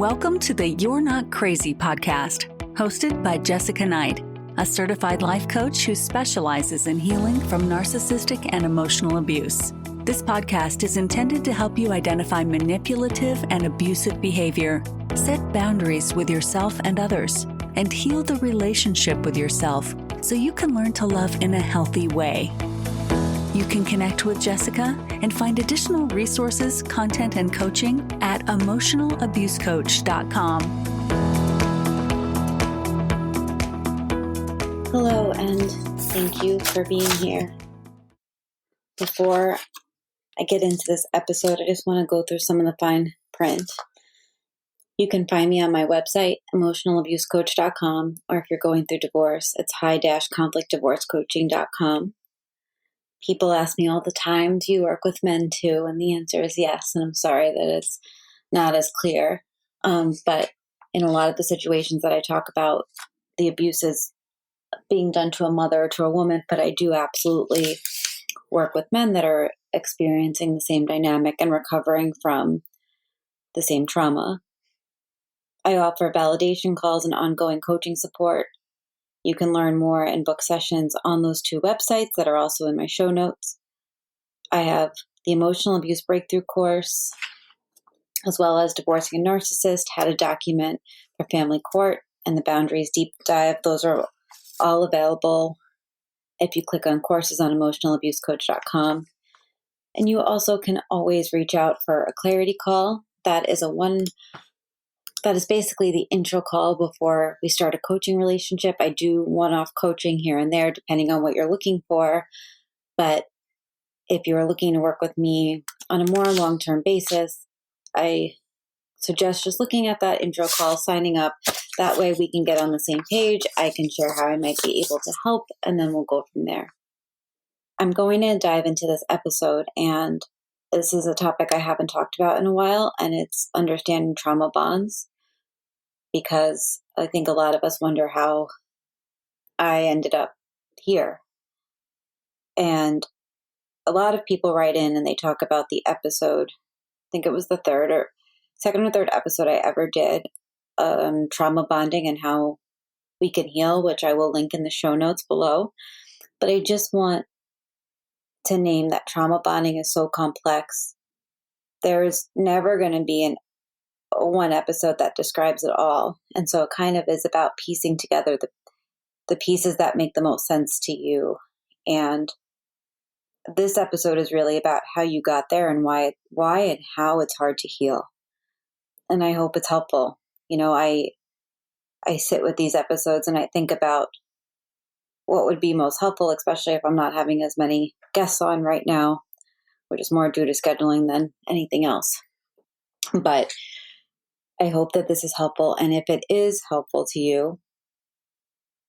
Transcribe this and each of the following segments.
Welcome to the You're Not Crazy podcast, hosted by Jessica Knight, a certified life coach who specializes in healing from narcissistic and emotional abuse. This podcast is intended to help you identify manipulative and abusive behavior, set boundaries with yourself and others, and heal the relationship with yourself so you can learn to love in a healthy way. You can connect with Jessica and find additional resources, content, and coaching at emotionalabusecoach.com. Hello, and thank you for being here. Before I get into this episode, I just want to go through some of the fine print. You can find me on my website, emotionalabusecoach.com, or if you're going through divorce, it's high-conflictdivorcecoaching.com. People ask me all the time, do you work with men too? And the answer is yes, and I'm sorry that it's not as clear. But in a lot of the situations that I talk about, the abuse is being done to a mother or to a woman, but I do absolutely work with men that are experiencing the same dynamic and recovering from the same trauma. I offer validation calls and ongoing coaching support. You can learn more and book sessions on those two websites that are also in my show notes. I have the Emotional Abuse Breakthrough course, as well as Divorcing a Narcissist, How to Document for Family Court, and the Boundaries Deep Dive. Those are all available if you click on courses on emotionalabusecoach.com. And you also can always reach out for a clarity call. That is basically the intro call before we start a coaching relationship. I do one-off coaching here and there, depending on what you're looking for. But if you're looking to work with me on a more long-term basis, I suggest just looking at that intro call, signing up. That way we can get on the same page. I can share how I might be able to help, and then we'll go from there. I'm going to dive into this episode, and this is a topic I haven't talked about in a while, and it's understanding trauma bonds. Because I think a lot of us wonder how I ended up here. And a lot of people write in and they talk about the episode. I think it was the second or third episode I ever did, trauma bonding and how we can heal, which I will link in the show notes below. But I just want to name that trauma bonding is so complex. There's never going to be one episode that describes it all. And so it kind of is about piecing together the pieces that make the most sense to you. And this episode is really about how you got there and why and how it's hard to heal. And I hope it's helpful. You know, I sit with these episodes and I think about what would be most helpful, especially if I'm not having as many guests on right now, which is more due to scheduling than anything else. But I hope that this is helpful. And if it is helpful to you,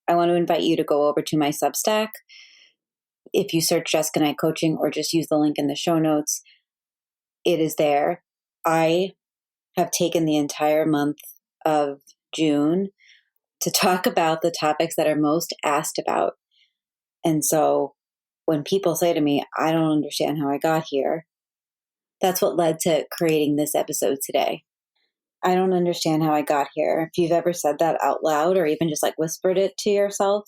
I want to invite you to go over to my Substack. If you search Jessica Knight Coaching or just use the link in the show notes, it is there. I have taken the entire month of June to talk about the topics that are most asked about. And so when people say to me, I don't understand how I got here, that's what led to creating this episode today. I don't understand how I got here. If you've ever said that out loud or even just whispered it to yourself,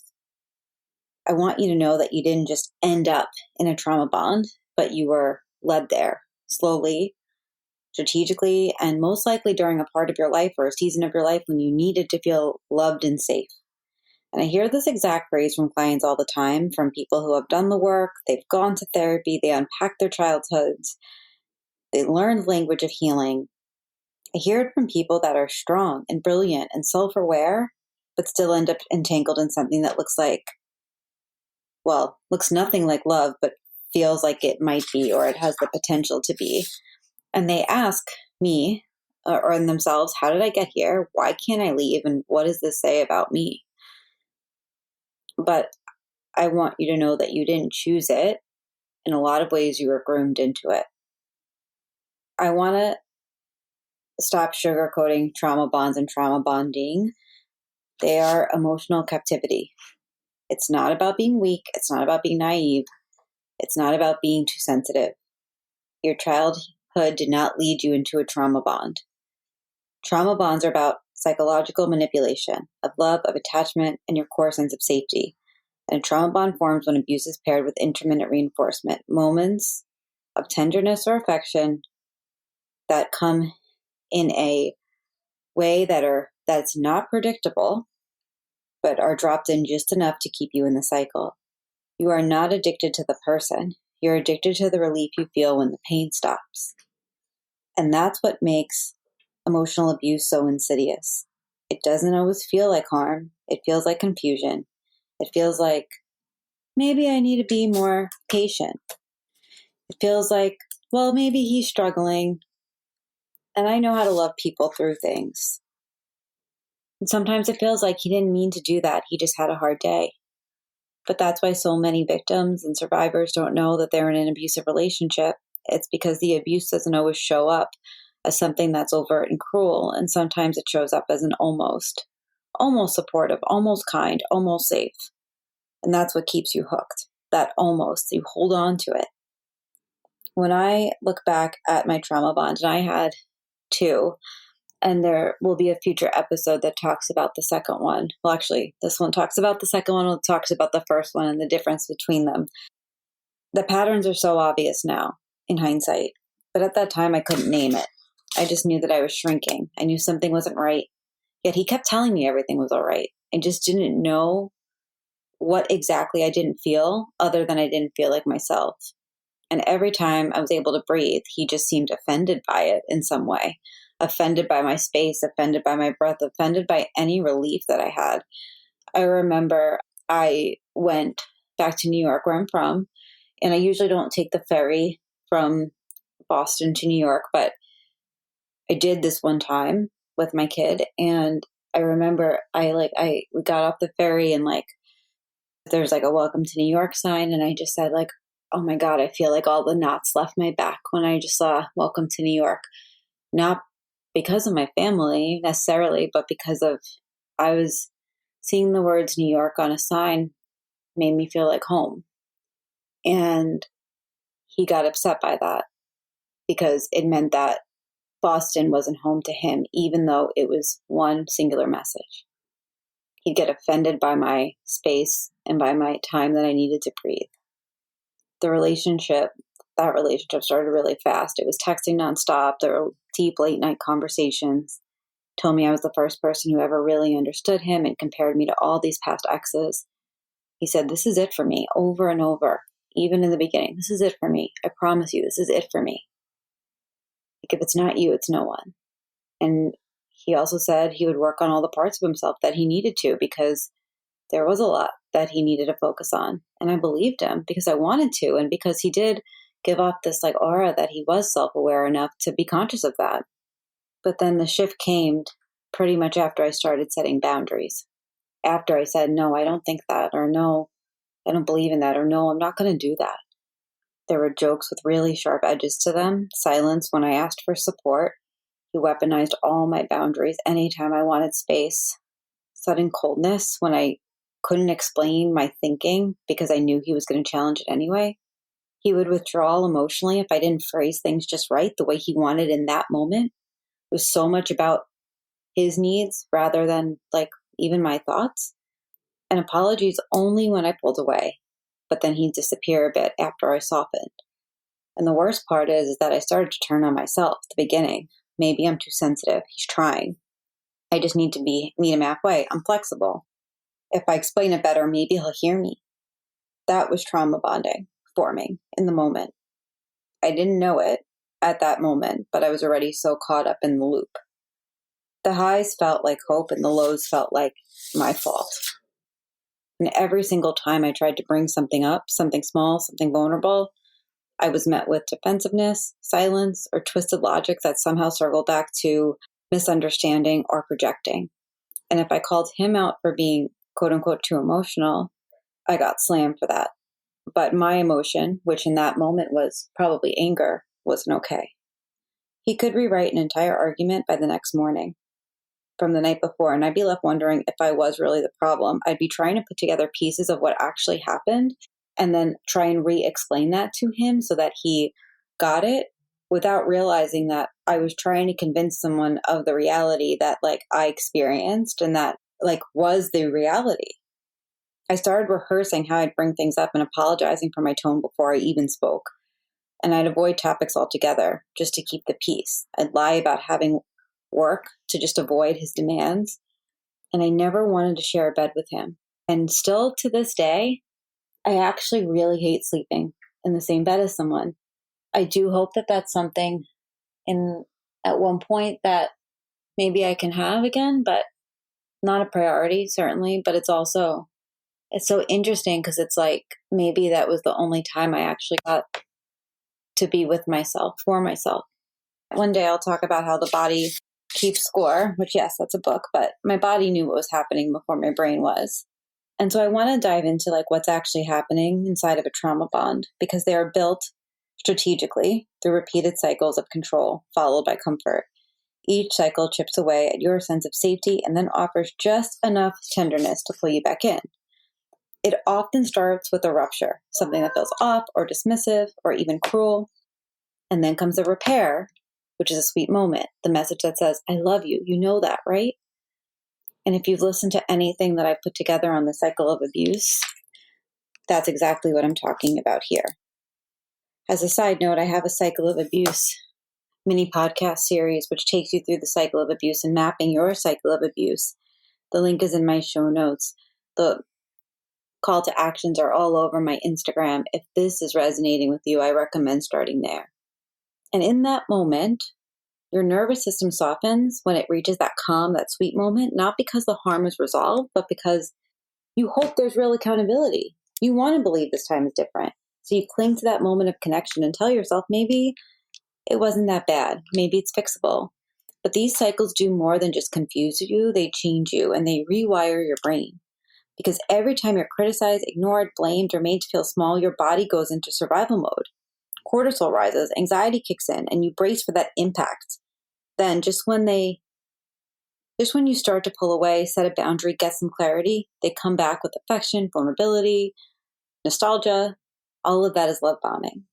I want you to know that you didn't just end up in a trauma bond, but you were led there slowly, strategically, and most likely during a part of your life or a season of your life when you needed to feel loved and safe. And I hear this exact phrase from clients all the time, from people who have done the work, they've gone to therapy, they unpacked their childhoods, they learned language of healing. I hear it from people that are strong and brilliant and self-aware, but still end up entangled in something that looks nothing like love, but feels like it might be, or it has the potential to be. And they ask me or themselves, how did I get here? Why can't I leave? And what does this say about me? But I want you to know that you didn't choose it. In a lot of ways, you were groomed into it. I want to stop sugarcoating trauma bonds and trauma bonding. They are emotional captivity. It's not about being weak. It's not about being naive. It's not about being too sensitive. Your childhood did not lead you into a trauma bond. Trauma bonds are about psychological manipulation of love, of attachment, and your core sense of safety. And a trauma bond forms when abuse is paired with intermittent reinforcement, moments of tenderness or affection that come in a way that's not predictable, but are dropped in just enough to keep you in the cycle. You are not addicted to the person. You're addicted to the relief you feel when the pain stops. And that's what makes emotional abuse so insidious. It doesn't always feel like harm. It feels like confusion. It feels like maybe I need to be more patient. It feels like, well, maybe he's struggling and I know how to love people through things. And sometimes it feels like he didn't mean to do that. He just had a hard day. But that's why so many victims and survivors don't know that they're in an abusive relationship. It's because the abuse doesn't always show up as something that's overt and cruel. And sometimes it shows up as an almost supportive, almost kind, almost safe. And that's what keeps you hooked. That almost, you hold on to it. When I look back at my trauma bond, and I had two, and there will be a future episode that talks about the second one. Well, actually, this one talks about the second one, it talks about the first one and the difference between them. The patterns are so obvious now in hindsight, but at that time I couldn't name it. I just knew that I was shrinking. I knew something wasn't right. Yet he kept telling me everything was all right. I just didn't know what exactly I didn't feel, other than I didn't feel like myself. And every time I was able to breathe, he just seemed offended by it in some way. Offended by my space, offended by my breath, offended by any relief that I had. I remember I went back to New York, where I'm from, and I usually don't take the ferry from Boston to New York, but I did this one time with my kid, and I remember we got off the ferry and there's a welcome to New York sign, and I just said oh my God, I feel like all the knots left my back when I just saw welcome to New York. Not because of my family necessarily, but because of I was seeing the words New York on a sign made me feel like home. And he got upset by that because it meant that Boston wasn't home to him, even though it was one singular message. He'd get offended by my space and by my time that I needed to breathe. That relationship started really fast. It was texting nonstop. There were deep late night conversations. Told me I was the first person who ever really understood him and compared me to all these past exes. He said, "This is it for me," over and over, even in the beginning. "This is it for me. I promise you, this is it for me. If it's not you, it's no one." And he also said he would work on all the parts of himself that he needed to, because there was a lot that he needed to focus on. And I believed him because I wanted to, and because he did give off this aura that he was self-aware enough to be conscious of that. But then the shift came pretty much after I started setting boundaries. After I said, no, I don't think that, or no, I don't believe in that, or no, I'm not going to do that. There were jokes with really sharp edges to them, silence when I asked for support. He weaponized all my boundaries anytime I wanted space. Sudden coldness when I couldn't explain my thinking because I knew he was going to challenge it anyway. He would withdraw emotionally if I didn't phrase things just right the way he wanted in that moment. It was so much about his needs rather than even my thoughts. And apologies only when I pulled away, but then he'd disappear a bit after I softened. And the worst part is that I started to turn on myself at the beginning. Maybe I'm too sensitive. He's trying. I just need to meet him halfway. I'm flexible. If I explain it better, maybe he'll hear me. That was trauma bonding forming in the moment. I didn't know it at that moment, but I was already so caught up in the loop. The highs felt like hope and the lows felt like my fault. And every single time I tried to bring something up, something small, something vulnerable, I was met with defensiveness, silence, or twisted logic that somehow circled back to misunderstanding or projecting. And if I called him out for being quote unquote too emotional, I got slammed for that. But my emotion, which in that moment was probably anger, wasn't okay. He could rewrite an entire argument by the next morning from the night before, and I'd be left wondering if I was really the problem. I'd be trying to put together pieces of what actually happened and then try and re-explain that to him so that he got it. without realizing that I was trying to convince someone of the reality that like I experienced and that like was the reality. I started rehearsing how I'd bring things up and apologizing for my tone before I even spoke. And I'd avoid topics altogether just to keep the peace. I'd lie about having work to just avoid his demands. And I never wanted to share a bed with him. And still to this day, I actually really hate sleeping in the same bed as someone. I do hope that that's something in at one point that maybe I can have again, but not a priority, certainly. But it's so interesting because it's like maybe that was the only time I actually got to be with myself, for myself. One day I'll talk about how the body keeps score, which, yes, that's a book, but my body knew what was happening before my brain was. And so I want to dive into like what's actually happening inside of a trauma bond because they are built strategically through repeated cycles of control followed by comfort. Each cycle chips away at your sense of safety and then offers just enough tenderness to pull you back in. It often starts with a rupture, something that feels off or dismissive or even cruel. And then comes a repair, which is a sweet moment, the message that says, I love you. You know that, right? And if you've listened to anything that I've put together on the cycle of abuse, that's exactly what I'm talking about here. As a side note, I have a cycle of abuse mini podcast series, which takes you through the cycle of abuse and mapping your cycle of abuse. The link is in my show notes. The call to actions are all over my Instagram. If this is resonating with you, I recommend starting there. And in that moment, your nervous system softens when it reaches that calm, that sweet moment, not because the harm is resolved, but because you hope there's real accountability. You want to believe this time is different. So you cling to that moment of connection and tell yourself, maybe it wasn't that bad. Maybe it's fixable. But these cycles do more than just confuse you. They change you and they rewire your brain. Because every time you're criticized, ignored, blamed, or made to feel small, your body goes into survival mode. Cortisol rises, anxiety kicks in, and you brace for that impact. Then just when you start to pull away, set a boundary, get some clarity, they come back with affection, vulnerability, nostalgia. All of that is love bombing.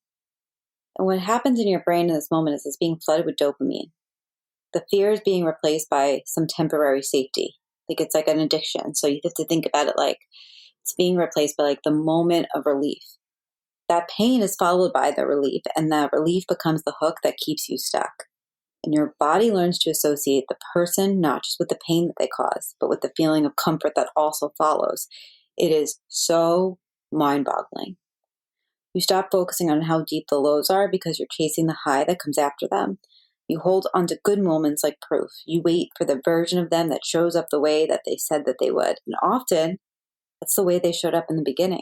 And what happens in your brain in this moment is it's being flooded with dopamine. The fear is being replaced by some temporary safety. Like it's like an addiction. So you have to think about it like it's being replaced by like the moment of relief. That pain is followed by the relief, and that relief becomes the hook that keeps you stuck. And your body learns to associate the person not just with the pain that they cause, but with the feeling of comfort that also follows. It is so mind-boggling. You stop focusing on how deep the lows are because you're chasing the high that comes after them. You hold onto good moments like proof. You wait for the version of them that shows up the way that they said that they would. And often, that's the way they showed up in the beginning.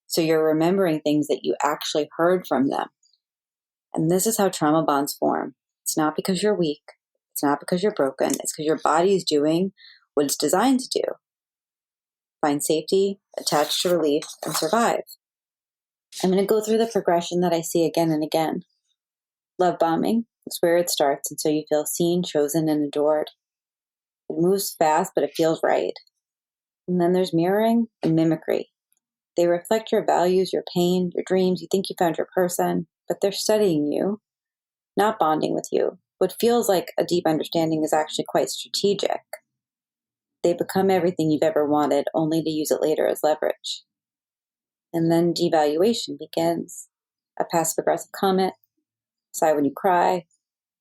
So you're remembering things that you actually heard from them. And this is how trauma bonds form. It's not because you're weak. It's not because you're broken. It's because your body is doing what it's designed to do. Find safety, attach to relief, and survive. I'm going to go through the progression that I see again and again. Love bombing is where it starts, and so you feel seen, chosen, and adored. It moves fast, but it feels right. And then there's mirroring and mimicry. They reflect your values, your pain, your dreams. You think you found your person, but they're studying you, not bonding with you. What feels like a deep understanding is actually quite strategic. They become everything you've ever wanted, only to use it later as leverage. And then devaluation begins. A passive-aggressive comment, sigh when you cry,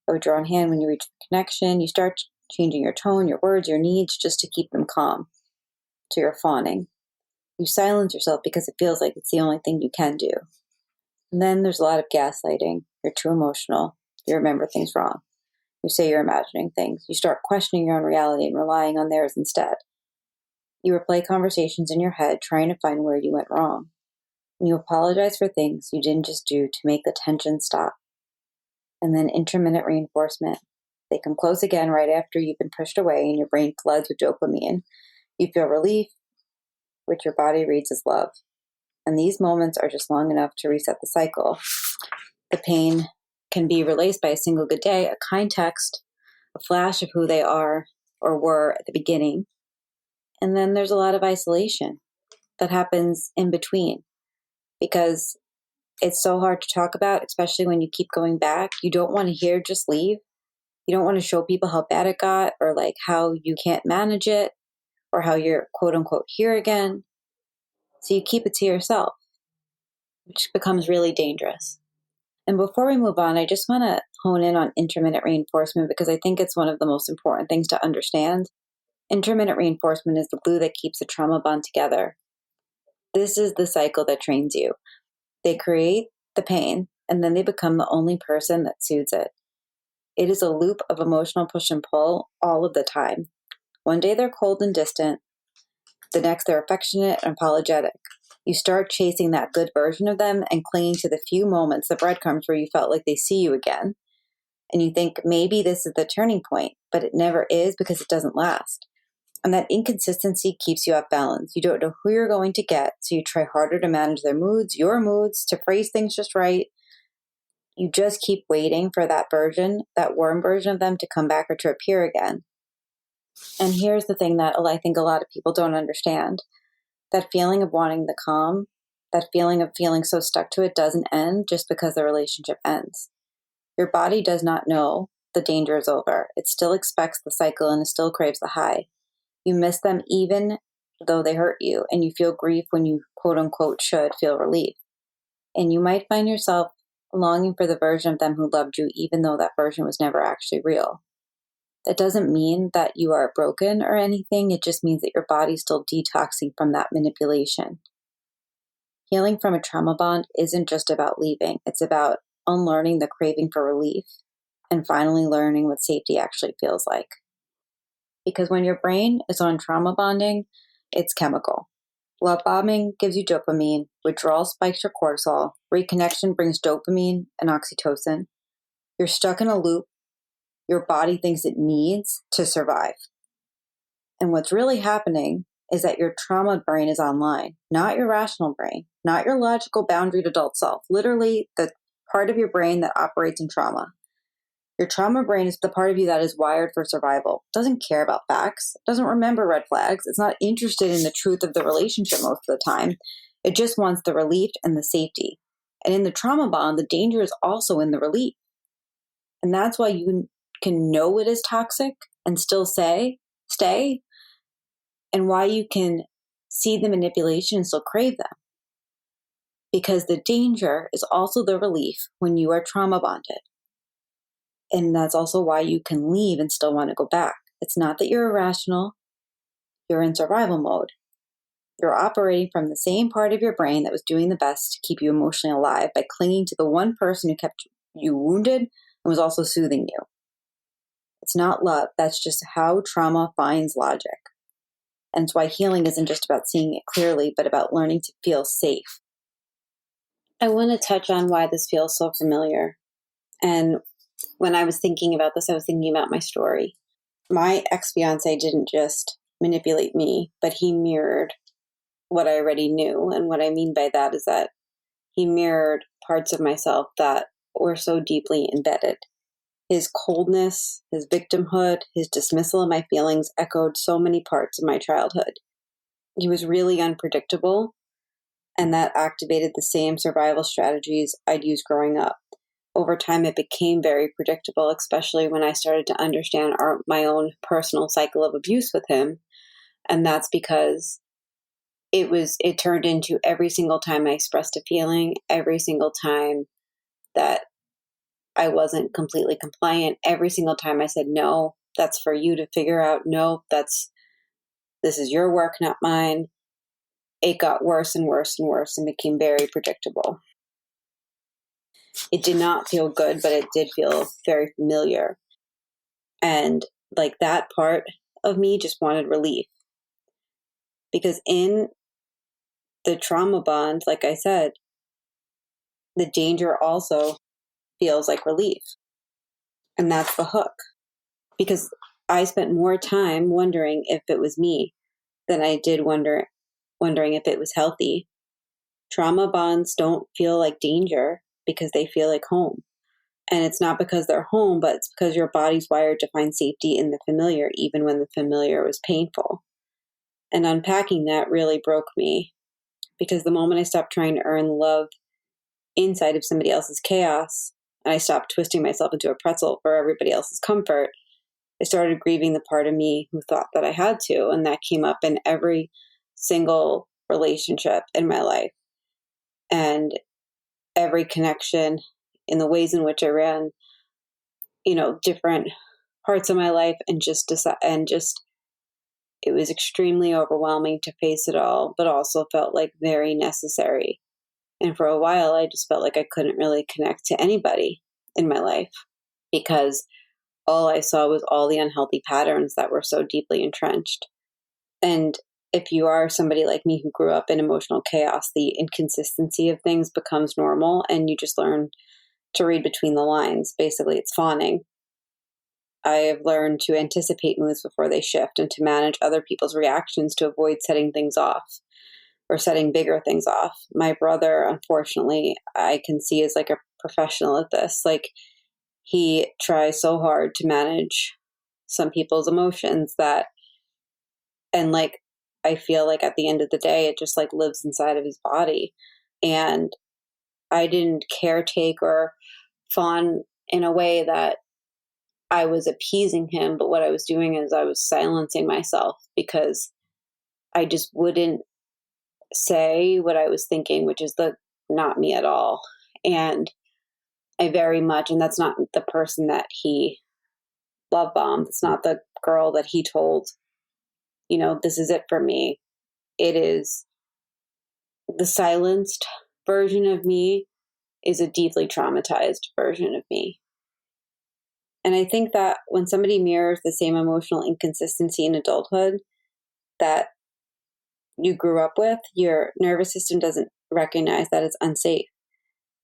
a withdrawn hand when you reach the connection. You start changing your tone, your words, your needs just to keep them calm. So you're fawning. You silence yourself because it feels like it's the only thing you can do. And then there's a lot of gaslighting. You're too emotional. You remember things wrong. You say you're imagining things. You start questioning your own reality and relying on theirs instead. You replay conversations in your head, trying to find where you went wrong. And you apologize for things you didn't just do to make the tension stop. And then intermittent reinforcement. They come close again right after you've been pushed away and your brain floods with dopamine. You feel relief, which your body reads as love. And these moments are just long enough to reset the cycle. The pain can be replaced by a single good day, a kind text, a flash of who they are or were at the beginning. And then there's a lot of isolation that happens in between because It's so hard to talk about, especially when you keep going back. You don't want to hear just leave. You don't want to show people how bad it got or like how you can't manage it or how you're quote unquote here again. So you keep it to yourself, which becomes really dangerous. And before we move on, I just want to hone in on intermittent reinforcement because I think it's one of the most important things to understand. Intermittent reinforcement is the glue that keeps the trauma bond together. This is the cycle that trains you. They create the pain, and then they become the only person that soothes it. It is a loop of emotional push and pull all of the time. One day they're cold and distant. The next they're affectionate and apologetic. You start chasing that good version of them and clinging to the few moments, the breadcrumbs where you felt like they see you again. And you think maybe this is the turning point, but it never is because it doesn't last. And that inconsistency keeps you off balance. You don't know who you're going to get, so you try harder to manage their moods, your moods, to phrase things just right. You just keep waiting for that version, that warm version of them to come back or to appear again. And here's the thing that I think a lot of people don't understand. That feeling of wanting the calm, that feeling of feeling so stuck to it doesn't end just because the relationship ends. Your body does not know the danger is over. It still expects the cycle and it still craves the high. You miss them even though they hurt you, and you feel grief when you quote unquote should feel relief. And you might find yourself longing for the version of them who loved you, even though that version was never actually real. That doesn't mean that you are broken or anything. It just means that your body's still detoxing from that manipulation. Healing from a trauma bond isn't just about leaving. It's about unlearning the craving for relief and finally learning what safety actually feels like. Because when your brain is on trauma bonding, it's chemical. Love bombing gives you dopamine, withdrawal spikes your cortisol, reconnection brings dopamine and oxytocin. You're stuck in a loop your body thinks it needs to survive. And what's really happening is that your trauma brain is online, not your rational brain, not your logical boundaried adult self, literally the part of your brain that operates in trauma. Your trauma brain is the part of you that is wired for survival, doesn't care about facts, doesn't remember red flags, it's not interested in the truth of the relationship most of the time. It just wants the relief and the safety. And in the trauma bond, the danger is also in the relief. And that's why you can know it is toxic and still stay, and why you can see the manipulation and still crave them. Because the danger is also the relief when you are trauma bonded. And that's also why you can leave and still want to go back. It's not that you're irrational, you're in survival mode. You're operating from the same part of your brain that was doing the best to keep you emotionally alive by clinging to the one person who kept you wounded and was also soothing you. It's not love. That's just how trauma finds logic. And it's why healing isn't just about seeing it clearly, but about learning to feel safe. I want to touch on why this feels so familiar. And when I was thinking about this, I was thinking about my story. My ex-fiance didn't just manipulate me, but he mirrored what I already knew. And what I mean by that is that he mirrored parts of myself that were so deeply embedded. His coldness, his victimhood, his dismissal of my feelings echoed so many parts of my childhood. He was really unpredictable, and that activated the same survival strategies I'd used growing up. Over time, it became very predictable, especially when I started to understand my own personal cycle of abuse with him. And that's because it turned into every single time I expressed a feeling, every single time that I wasn't completely compliant, every single time I said, no, that's for you to figure out. No, this is your work, not mine. It got worse and worse and worse and became very predictable. It did not feel good, but it did feel very familiar. And like that part of me just wanted relief. Because in the trauma bond, like I said, the danger also feels like relief. And that's the hook. Because I spent more time wondering if it was me than I did wondering if it was healthy. Trauma bonds don't feel like danger because they feel like home. And it's not because they're home, but it's because your body's wired to find safety in the familiar, even when the familiar was painful. And unpacking that really broke me because the moment I stopped trying to earn love inside of somebody else's chaos and I stopped twisting myself into a pretzel for everybody else's comfort, I started grieving the part of me who thought that I had to. And that came up in every single relationship in my life and every connection in the ways in which I ran, different parts of my life and just it was extremely overwhelming to face it all, but also felt like very necessary. And for a while, I just felt like I couldn't really connect to anybody in my life because all I saw was all the unhealthy patterns that were so deeply entrenched. And if you are somebody like me who grew up in emotional chaos, the inconsistency of things becomes normal and you just learn to read between the lines. Basically, it's fawning. I have learned to anticipate moves before they shift and to manage other people's reactions to avoid setting things off or setting bigger things off. My brother, unfortunately, I can see is like a professional at this. Like he tries so hard to manage some people's emotions and like, I feel like at the end of the day, it just like lives inside of his body. And I didn't caretake or fawn in a way that I was appeasing him, but what I was doing is I was silencing myself because I just wouldn't say what I was thinking, which is not me at all. And I very much, and that's not the person that he love bombed. It's not the girl that he told, this is it for me. It is the silenced version of me is a deeply traumatized version of me. And I think that when somebody mirrors the same emotional inconsistency in adulthood that you grew up with, your nervous system doesn't recognize that it's unsafe,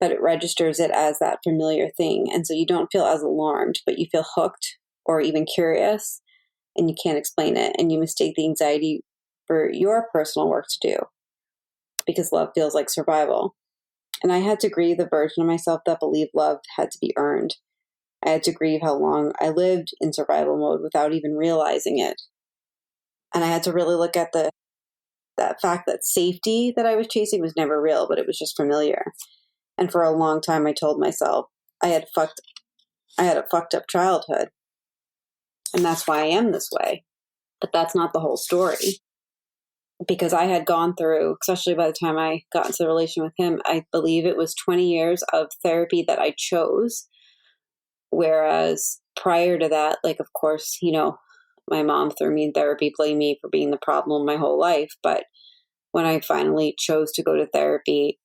but it registers it as that familiar thing. And so you don't feel as alarmed, but you feel hooked or even curious, and you can't explain it. And you mistake the anxiety for your personal work to do because love feels like survival. And I had to grieve the version of myself that believed love had to be earned. I had to grieve how long I lived in survival mode without even realizing it. And I had to really look at that fact that safety that I was chasing was never real, but it was just familiar. And for a long time, I told myself I had a fucked up childhood. And that's why I am this way. But that's not the whole story. Because I had gone through, especially by the time I got into the relation with him, I believe it was 20 years of therapy that I chose. Whereas prior to that, like, of course, my mom threw me in therapy, blamed me for being the problem my whole life. But when I finally chose to go to therapy,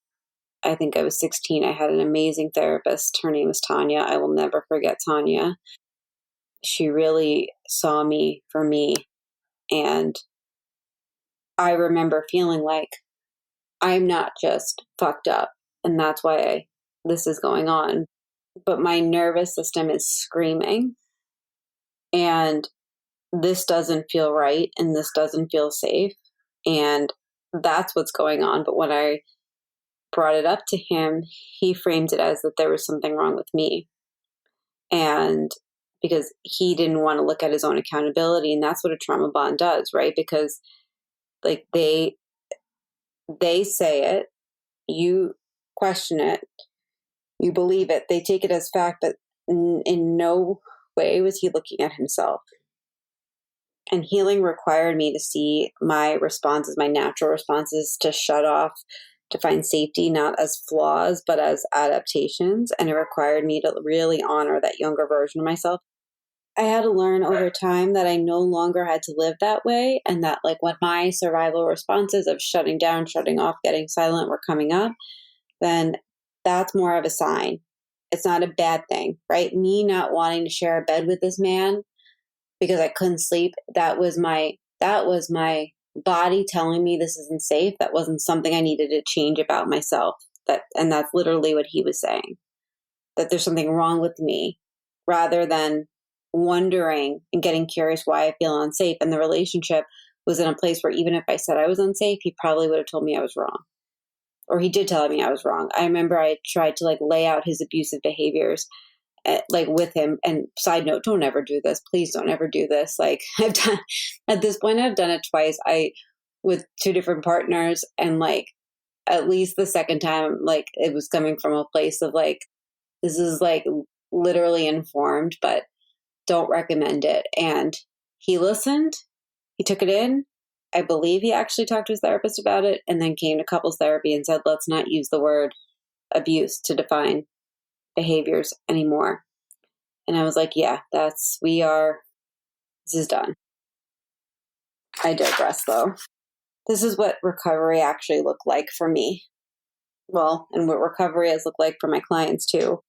I think I was 16. I had an amazing therapist. Her name was Tanya. I will never forget Tanya. She really saw me for me. And I remember feeling like I'm not just fucked up and that's why this is going on, but my nervous system is screaming and this doesn't feel right and this doesn't feel safe. And that's what's going on. But when I brought it up to him, he framed it as that there was something wrong with me. And because he didn't want to look at his own accountability. And that's what a trauma bond does, right? Because like they say it, you question it, you believe it, they take it as fact, but in no way was he looking at himself. And healing required me to see my responses, my natural responses, to shut off, to find safety, not as flaws, but as adaptations. And it required me to really honor that younger version of myself. I had to learn over time that I no longer had to live that way. And that like when my survival responses of shutting down, shutting off, getting silent were coming up, then that's more of a sign. It's not a bad thing, right? Me not wanting to share a bed with this man because I couldn't sleep. That was my body telling me this isn't safe. That wasn't something I needed to change about myself. And that's literally what he was saying, that there's something wrong with me, rather than wondering and getting curious why I feel unsafe. And the relationship was in a place where even if I said I was unsafe, he probably would have told me I was wrong. Or he did tell me I was wrong. I remember I tried to like lay out his abusive behaviors like with him. And side note, don't ever do this. Please don't ever do this. Like at this point, I've done it twice. With two different partners, and like at least the second time, like it was coming from a place of like, this is like literally informed, but don't recommend it. And he listened, he took it in. I believe he actually talked to his therapist about it and then came to couples therapy and said, let's not use the word abuse to define behaviors anymore. And I was like, yeah, this is done. I digress though. This is what recovery actually looked like for me. Well, and what recovery has looked like for my clients too.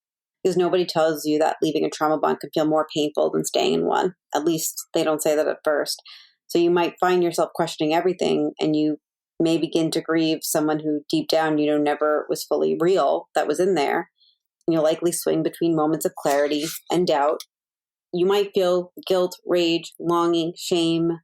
Because nobody tells you that leaving a trauma bond can feel more painful than staying in one. At least they don't say that at first. So you might find yourself questioning everything, and you may begin to grieve someone who deep down, never was fully real that was in there. And you'll likely swing between moments of clarity and doubt. You might feel guilt, rage, longing, shame,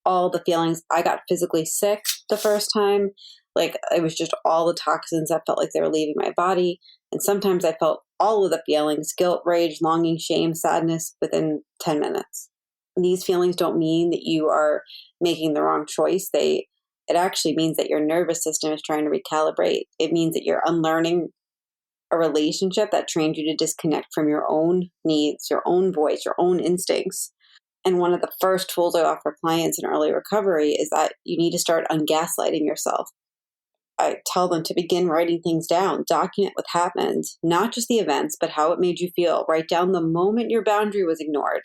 all the feelings. I got physically sick the first time. Like it was just all the toxins that felt like they were leaving my body. And sometimes I felt all of the feelings, guilt, rage, longing, shame, sadness within 10 minutes. And these feelings don't mean that you are making the wrong choice. It actually means that your nervous system is trying to recalibrate. It means that you're unlearning a relationship that trained you to disconnect from your own needs, your own voice, your own instincts. And one of the first tools I offer clients in early recovery is that you need to start ungaslighting yourself. I tell them to begin writing things down, document what happened, not just the events, but how it made you feel. Write down the moment your boundary was ignored,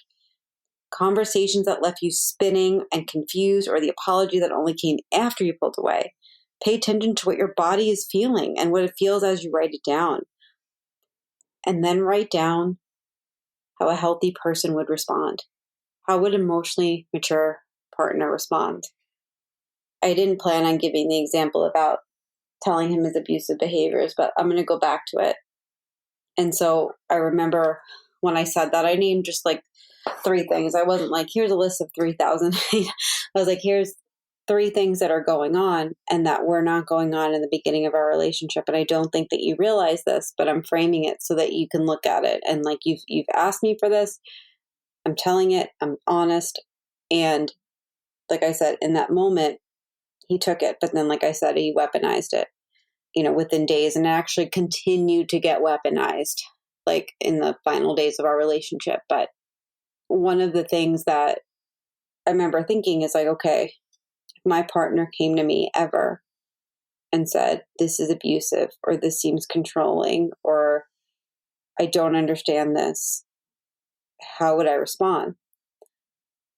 conversations that left you spinning and confused, or the apology that only came after you pulled away. Pay attention to what your body is feeling and what it feels as you write it down. And then write down how a healthy person would respond. How would an emotionally mature partner respond? I didn't plan on giving the example about telling him his abusive behaviors, but I'm going to go back to it. And so I remember when I said that, I named just like 3 things. I wasn't like, here's a list of 3,000. I was like, here's 3 things that are going on and that were not going on in the beginning of our relationship. And I don't think that you realize this, but I'm framing it so that you can look at it. And like, you've asked me for this. I'm telling it. I'm honest. And like I said, in that moment, he took it. But then, like I said, he weaponized it, within days, and actually continued to get weaponized, like in the final days of our relationship. But one of the things that I remember thinking is like, okay, if my partner came to me ever and said, this is abusive, or this seems controlling, or I don't understand this, how would I respond?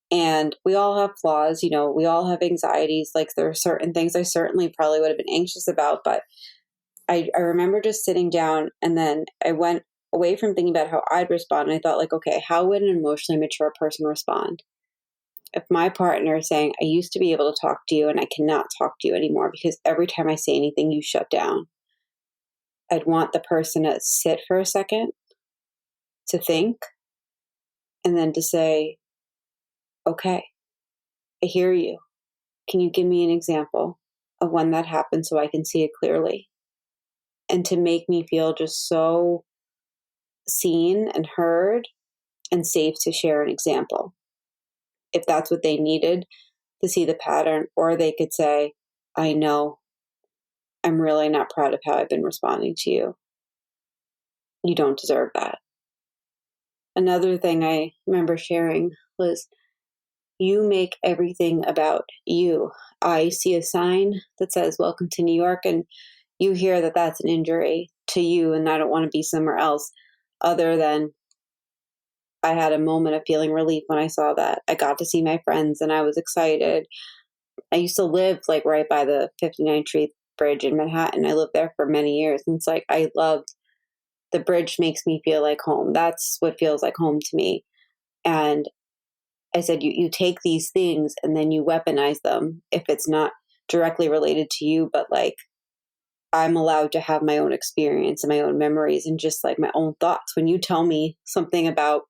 And we all have flaws, we all have anxieties. Like there are certain things I certainly probably would have been anxious about, but I remember just sitting down, and then I went away from thinking about how I'd respond. And I thought like, okay, how would an emotionally mature person respond? If my partner is saying, I used to be able to talk to you and I cannot talk to you anymore because every time I say anything, you shut down. I'd want the person to sit for a second, to think, and then to say, okay, I hear you. Can you give me an example of when that happened so I can see it clearly? And to make me feel just so seen and heard and safe to share an example. If that's what they needed to see the pattern, or they could say, I know, I'm really not proud of how I've been responding to you. You don't deserve that. Another thing I remember sharing was, you make everything about you. I see a sign that says, welcome to New York, and you hear that that's an injury to you, and I don't want to be somewhere else, other than I had a moment of feeling relief when I saw that. I got to see my friends and I was excited. I used to live like right by the 59th Street Bridge in Manhattan. I lived there for many years. And it's like, I loved the bridge, makes me feel like home. That's what feels like home to me. And I said, you take these things and then you weaponize them if it's not directly related to you, but like I'm allowed to have my own experience and my own memories and just like my own thoughts. When you tell me something about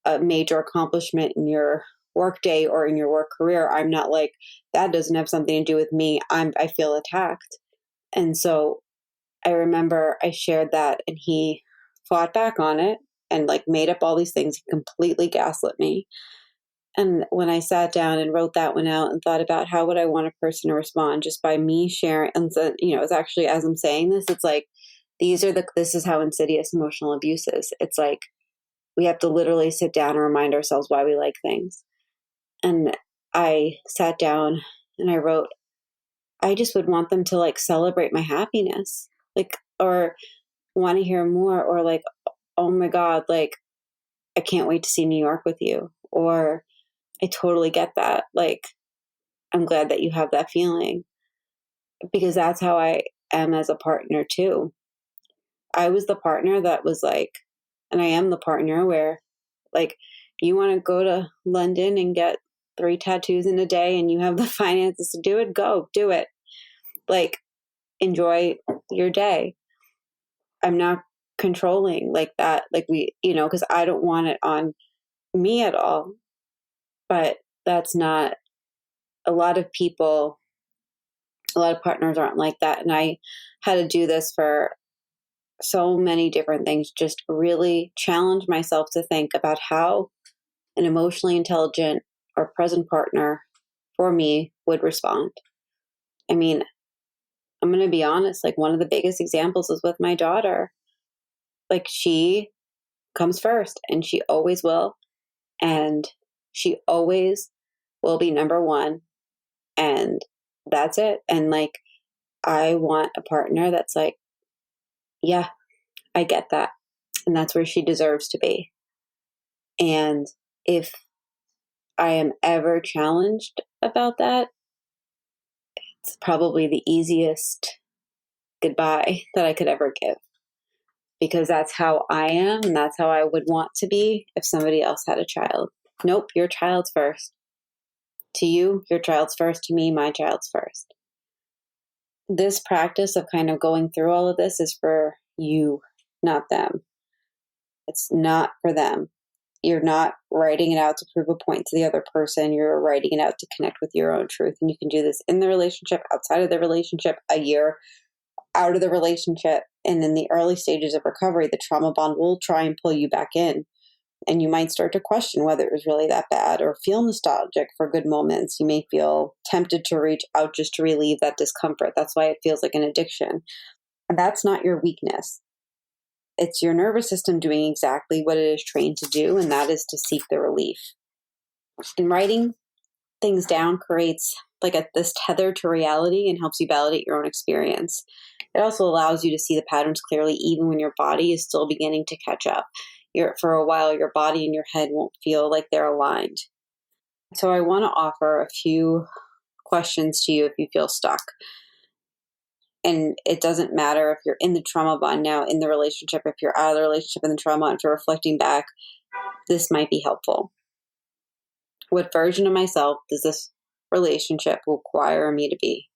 a major accomplishment in your work day or in your work career, I'm not like, that doesn't have something to do with me. I feel attacked. And so I remember I shared that and he fought back on it and like made up all these things. He completely gaslit me. And when I sat down and wrote that one out and thought about how would I want a person to respond just by me sharing, and so, it's actually, as I'm saying this, it's like, this is how insidious emotional abuse is. It's like, we have to literally sit down and remind ourselves why we like things. And I sat down and I wrote, I just would want them to like celebrate my happiness, like, or want to hear more, or like, oh my God, like, I can't wait to see New York with you. Or I totally get that. Like, I'm glad that you have that feeling, because that's how I am as a partner too. I was the partner that was like, and I am the partner where, like, you want to go to London and get 3 tattoos in a day and you have the finances to do it, go do it. Like, enjoy your day. I'm not controlling like that. Like, because I don't want it on me at all. But that's not, a lot of people, a lot of partners aren't like that. And I had to do this for so many different things, just really challenge myself to think about how an emotionally intelligent or present partner for me would respond. I mean, I'm going to be honest, like, one of the biggest examples is with my daughter. Like, she comes first and she always will. And she always will be number one. And that's it. And like, I want a partner that's like, yeah, I get that. And that's where she deserves to be. And if I am ever challenged about that, it's probably the easiest goodbye that I could ever give, because that's how I am. And that's how I would want to be if somebody else had a child. Nope, your child's first. To you, your child's first. To me, my child's first. This practice of kind of going through all of this is for you, not them. It's not for them. You're not writing it out to prove a point to the other person. You're writing it out to connect with your own truth. And you can do this in the relationship, outside of the relationship, a year out of the relationship. And in the early stages of recovery, the trauma bond will try and pull you back in. And you might start to question whether it was really that bad, or feel nostalgic for good moments. You may feel tempted to reach out just to relieve that discomfort. That's why it feels like an addiction. And that's not your weakness. It's your nervous system doing exactly what it is trained to do, and that is to seek the relief. And writing things down creates like this tether to reality and helps you validate your own experience. It also allows you to see the patterns clearly, even when your body is still beginning to catch up. For a while, your body and your head won't feel like they're aligned. So I want to offer a few questions to you if you feel stuck. And it doesn't matter if you're in the trauma bond now, in the relationship, if you're out of the relationship in the trauma, if you're reflecting back, this might be helpful. What version of myself does this relationship require me to be?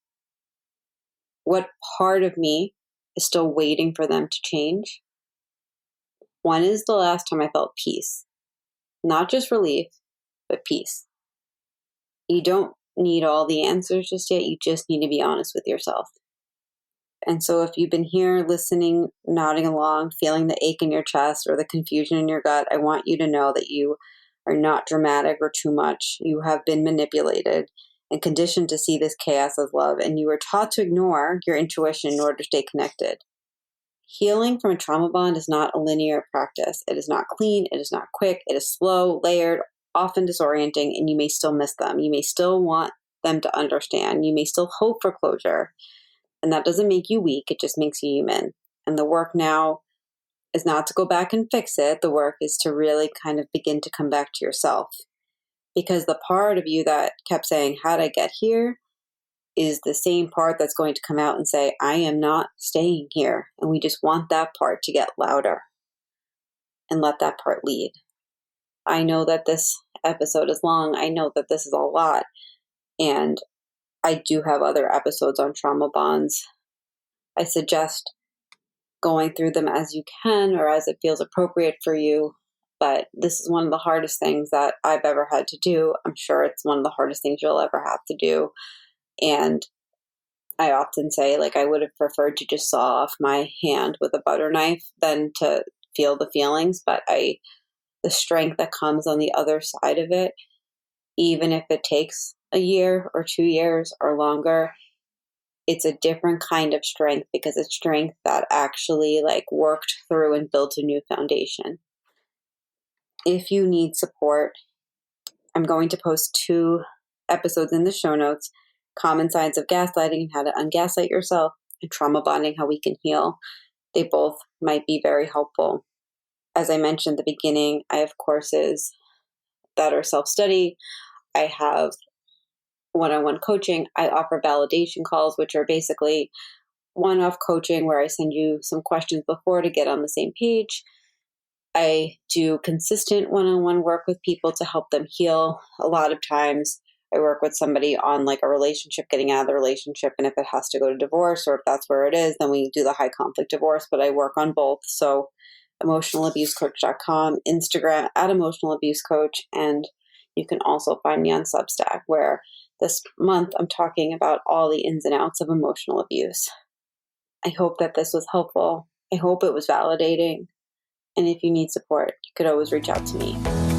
What part of me is still waiting for them to change? When is the last time I felt peace? Not just relief, but peace. You don't need all the answers just yet. You just need to be honest with yourself. And so if you've been here listening, nodding along, feeling the ache in your chest or the confusion in your gut, I want you to know that you are not dramatic or too much. You have been manipulated and conditioned to see this chaos as love, and you were taught to ignore your intuition in order to stay connected. Healing from a trauma bond is not a linear practice. It is not clean. It is not quick. It is slow, layered, often disorienting, and you may still miss them. You may still want them to understand. You may still hope for closure. And that doesn't make you weak. It just makes you human. And the work now is not to go back and fix it. The work is to really kind of begin to come back to yourself. Because the part of you that kept saying, how'd I get here? Is the same part that's going to come out and say, I am not staying here. And we just want that part to get louder and let that part lead. I know that this episode is long. I know that this is a lot. And I do have other episodes on trauma bonds. I suggest going through them as you can or as it feels appropriate for you. But this is one of the hardest things that I've ever had to do. I'm sure it's one of the hardest things you'll ever have to do. And I often say, like, I would have preferred to just saw off my hand with a butter knife than to feel the feelings. But the strength that comes on the other side of it even if it takes a year or 2 years or longer, it's a different kind of strength because it's strength that actually like worked through and built a new foundation. If you need support, I'm going to post 2 episodes in the show notes: Common Signs of Gaslighting and How to Ungaslight Yourself, and Trauma Bonding, How We Can Heal. They both might be very helpful. As I mentioned at the beginning, I have courses that are self-study. I have one-on-one coaching. I offer validation calls, which are basically one-off coaching where I send you some questions before to get on the same page. I do consistent one-on-one work with people to help them heal. A lot of times I work with somebody on like a relationship, getting out of the relationship. And if it has to go to divorce, or if that's where it is, then we do the high conflict divorce, but I work on both. So emotionalabusecoach.com, Instagram @emotionalabusecoach. And you can also find me on Substack, where this month I'm talking about all the ins and outs of emotional abuse. I hope that this was helpful. I hope it was validating. And if you need support, you could always reach out to me.